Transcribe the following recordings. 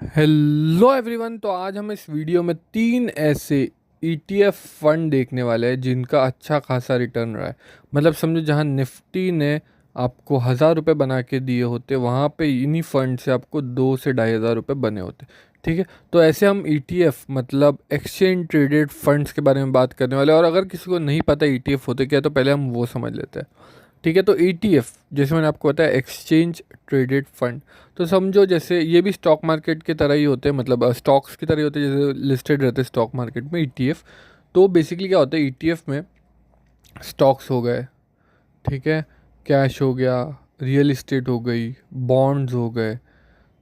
Hello everyone. तो आज हम इस वीडियो में तीन ऐसे ईटीएफ फंड देखने वाले हैं जिनका अच्छा खासा रिटर्न रहा है। मतलब समझो जहां निफ्टी ने आपको 1,000 रुपये बना के दिए होते, वहां पे इन्हीं फंड से आपको 2 से 2,500 रुपये बने होते। ठीक है, तो ऐसे हम ईटीएफ मतलब एक्सचेंज ट्रेडेड फंड्स के बारे में बात करने वाले हैं। और अगर किसी को नहीं पता ईटीएफ होते क्या, तो पहले हम वो समझ लेते हैं। ठीक है, तो ईटीएफ जैसे मैंने आपको बताया एक्सचेंज ट्रेडेड फंड। तो समझो जैसे ये भी स्टॉक मार्केट की तरह ही होते हैं, मतलब स्टॉक्स की तरह ही होते हैं, जैसे लिस्टेड रहते हैं स्टॉक मार्केट में ईटीएफ। तो बेसिकली क्या होता है ईटीएफ में, स्टॉक्स हो गए, ठीक है, कैश हो गया, रियल इस्टेट हो गई, बॉन्ड्स हो गए।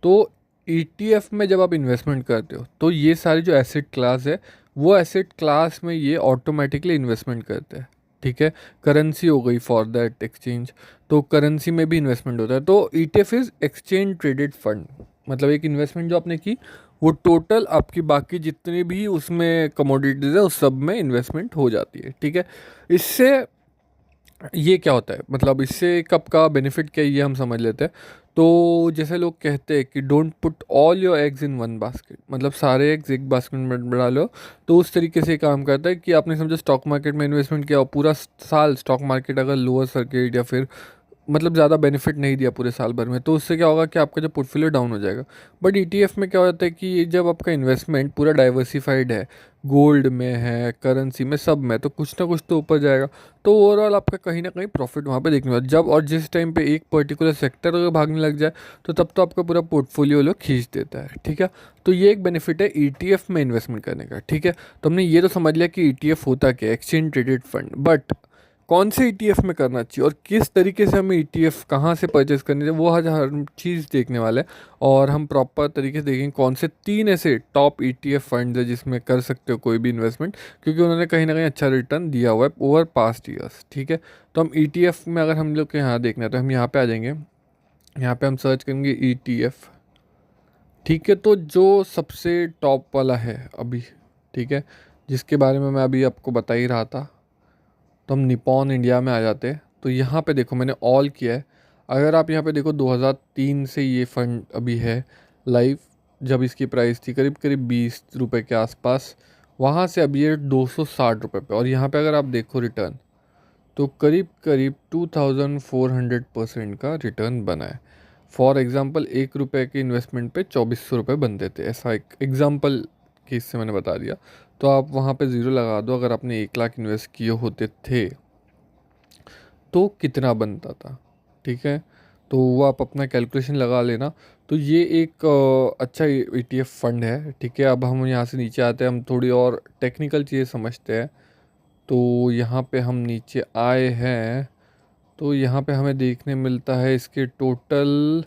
तो ईटीएफ में जब आप इन्वेस्टमेंट करते हो तो ये सारी जो एसेट क्लास है, वो एसेट क्लास में ये ऑटोमेटिकली इन्वेस्टमेंट करते हैं। ठीक है, करेंसी हो गई फॉर दैट एक्सचेंज, तो करेंसी में भी इन्वेस्टमेंट होता है। तो ETF is exchange traded fund, मतलब एक इन्वेस्टमेंट जो आपने की वो टोटल आपकी बाकी जितनी भी उसमें कमोडिटीज है उस सब में इन्वेस्टमेंट हो जाती है। ठीक है, इससे ये क्या होता है, मतलब इससे कब का बेनिफिट क्या है ये हम समझ लेते हैं। तो जैसे लोग कहते हैं कि don't put all your eggs in one basket, मतलब सारे एग्स एक बास्केट में डालो। तो उस तरीके से काम करता है कि आपने समझो स्टॉक मार्केट में इन्वेस्टमेंट किया और पूरा साल स्टॉक मार्केट अगर लोअर सर्किट या फिर मतलब ज़्यादा बेनिफिट नहीं दिया पूरे साल भर में, तो उससे क्या होगा कि आपका जो पोर्टफोलियो डाउन हो जाएगा। बट ईटीएफ में क्या होता है कि जब आपका इन्वेस्टमेंट पूरा डाइवर्सिफाइड है, गोल्ड में है, करेंसी में, सब में, तो कुछ ना कुछ तो ऊपर जाएगा। तो ओवरऑल आपका कहीं ना कहीं प्रॉफिट वहाँ पे देखने वाला जब और जिस टाइम पे एक पर्टिकुलर सेक्टर अगर भागने लग जाए तो तब तो आपका पूरा पोर्टफोलियो लोग खींच देता है। ठीक है, तो ये एक बेनिफिट है ईटीएफ में इन्वेस्टमेंट करने का। ठीक है, तो हमने ये तो समझ लिया कि ईटीएफ होता क्या है, एक्सचेंज ट्रेडेड फंड। बट कौन से ईटीएफ में करना चाहिए और किस तरीके से हमें ईटीएफ कहाँ से परचेज करनी चाहिए, वो हर चीज़ देखने वाले हैं। और हम प्रॉपर तरीके से देखेंगे कौन से तीन ऐसे टॉप ईटीएफ फंड्स है जिसमें कर सकते हो कोई भी इन्वेस्टमेंट, क्योंकि उन्होंने कहीं ना कहीं अच्छा रिटर्न दिया हुआ है ओवर पास्ट ईयर्स। ठीक है, तो हम ईटीएफ में अगर हम लोग के यहाँ देखना है तो हम यहाँ पे आ जाएंगे, यहाँ पे हम सर्च करेंगे ईटीएफ। ठीक है, तो जो सबसे टॉप वाला है अभी, ठीक है, जिसके बारे में मैं अभी आपको बता ही रहा था, तो हम निपॉन इंडिया में आ जाते हैं। तो यहाँ पे देखो मैंने ऑल किया है। अगर आप यहाँ पे देखो 2003 से ये फंड अभी है लाइव। जब इसकी प्राइस थी करीब करीब 20 रुपये के आसपास, वहाँ से अभी ये 260 रुपये पे। और यहाँ पे अगर आप देखो रिटर्न, तो करीब करीब 2400% का रिटर्न बना है। फॉर एग्ज़ाम्पल 1 रुपये के इन्वेस्टमेंट पे 2400 रुपये बनते थे, ऐसा एक एग्ज़ाम्पल केस से मैंने बता दिया। तो आप वहाँ पे ज़ीरो लगा दो, अगर आपने 1 लाख इन्वेस्ट किए होते थे तो कितना बनता था। ठीक है, तो वो आप अपना कैलकुलेशन लगा लेना। तो ये एक अच्छा ईटीएफ फंड है। ठीक है, अब हम यहाँ से नीचे आते हैं, हम थोड़ी और टेक्निकल चीज़ें समझते हैं। तो यहाँ पे हम नीचे आए हैं, तो यहाँ पे हमें देखने मिलता है इसके टोटल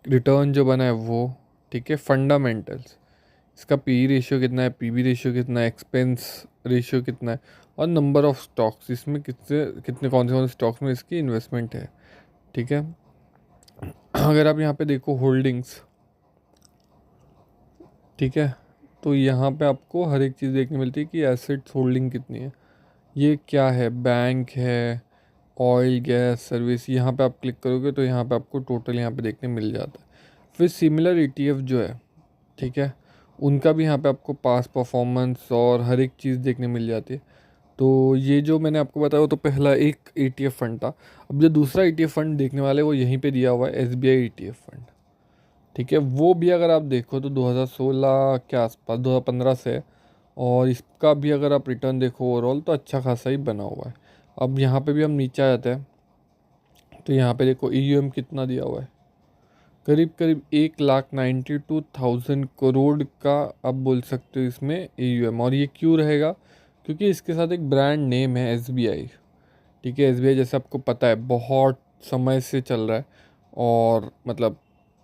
रिटर्न जो बना है वो। ठीक है, फंडामेंटल्स, इसका पी रेशियो कितना है, पीबी रेशियो कितना है, एक्सपेंस रेशियो कितना है, और नंबर ऑफ स्टॉक्स, इसमें कितने कितने कौन से स्टॉक्स में इसकी इन्वेस्टमेंट है। ठीक है, अगर आप यहाँ पे देखो होल्डिंग्स, ठीक है, तो यहाँ पे आपको हर एक चीज़ देखने मिलती है कि एसेट्स होल्डिंग कितनी है, ये क्या है, बैंक है, ऑयल गैस सर्विस। यहाँ पे आप क्लिक करोगे तो यहाँ पे आपको टोटल यहाँ पे देखने मिल जाता है। फिर सिमिलर ईटीएफ जो है, ठीक है, उनका भी यहाँ पे आपको पास परफॉर्मेंस और हर एक चीज़ देखने मिल जाती है। तो ये जो मैंने आपको बताया वो तो पहला एक ईटीएफ फंड था। अब जो दूसरा ईटीएफ फंड देखने वाले वो यहीं पे दिया हुआ है, एसबीआई ईटीएफ फंड। ठीक है, वो भी अगर आप देखो तो 2016 के आसपास, 2015 से है। और इसका भी अगर आप रिटर्न देखो ओवरऑल तो अच्छा खासा ही बना हुआ है। अब यहाँ पे भी हम नीचे आ जाते हैं, तो यहाँ पे देखो ईयूएम कितना दिया हुआ है, करीब करीब 1,92,000 का आप बोल सकते हो इसमें ईयूएम। और ये क्यों रहेगा, क्योंकि इसके साथ एक ब्रांड नेम है एसबीआई। ठीक है, एसबीआई जैसे आपको पता है बहुत समय से चल रहा है, और मतलब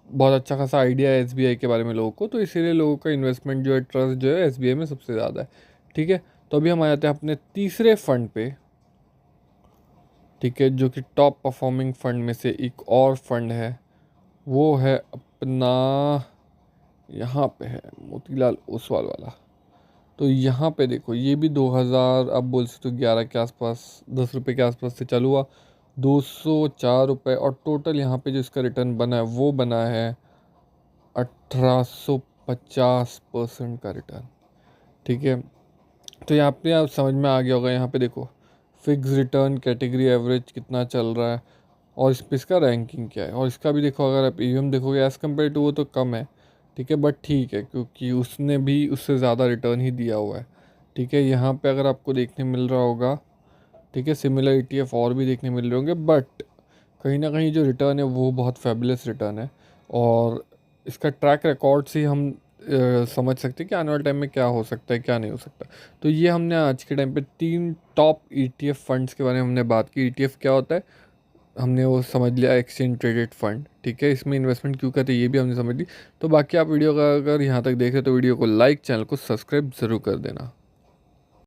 बहुत अच्छा खासा आइडिया है एसबीआई के बारे में लोगों को, तो इसीलिए लोगों का इन्वेस्टमेंट जो है, ट्रस्ट जो है एसबीआई में सबसे ज़्यादा है। ठीक है, तो अभी हम आ जाते हैं अपने तीसरे फंड पे। ठीक है, जो कि टॉप परफॉर्मिंग फंड में से एक और फंड है, वो है अपना, यहाँ पे है मोतीलाल ओसवाल वाला। तो यहाँ पे देखो ये भी 2000 अब बोल सकते हो 11 के आसपास, 10 रुपये के आसपास से चालू हुआ, 204 रुपये। और टोटल यहाँ पे जो इसका रिटर्न बना है वो बना है 1850% का रिटर्न। ठीक है, तो यहाँ पे आप समझ में आ गया होगा। यहाँ पे देखो फिक्स रिटर्न, कैटेगरी एवरेज कितना चल रहा है और इस पे इसका रैंकिंग क्या है। और इसका भी देखो, अगर आप ईवीएम देखोगे एज़ कम्पेयर टू वो तो कम है। ठीक है, बट ठीक है क्योंकि उसने भी उससे ज़्यादा रिटर्न ही दिया हुआ है। ठीक है, यहाँ पे अगर आपको देखने मिल रहा होगा, ठीक है, सिमिलर ईटीएफ और भी देखने मिल रहे होंगे, बट कहीं ना कहीं जो रिटर्न है वो बहुत फैबुलस रिटर्न है। और इसका ट्रैक रिकॉर्ड से हम समझ सकते हैं कि आने वाले टाइम में क्या हो सकता है क्या नहीं हो सकता। तो ये हमने आज के टाइम पे 3 टॉप ईटीएफ फंड्स के बारे में हमने बात की। ईटीएफ क्या होता है हमने वो समझ लिया, एक्सचेंज ट्रेडेड फंड। ठीक है, इसमें इन्वेस्टमेंट क्यों करते हैं ये भी हमने समझ ली। तो बाकी आप वीडियो का अगर यहाँ तक देख रहे हो तो वीडियो को लाइक, चैनल को सब्सक्राइब ज़रूर कर देना।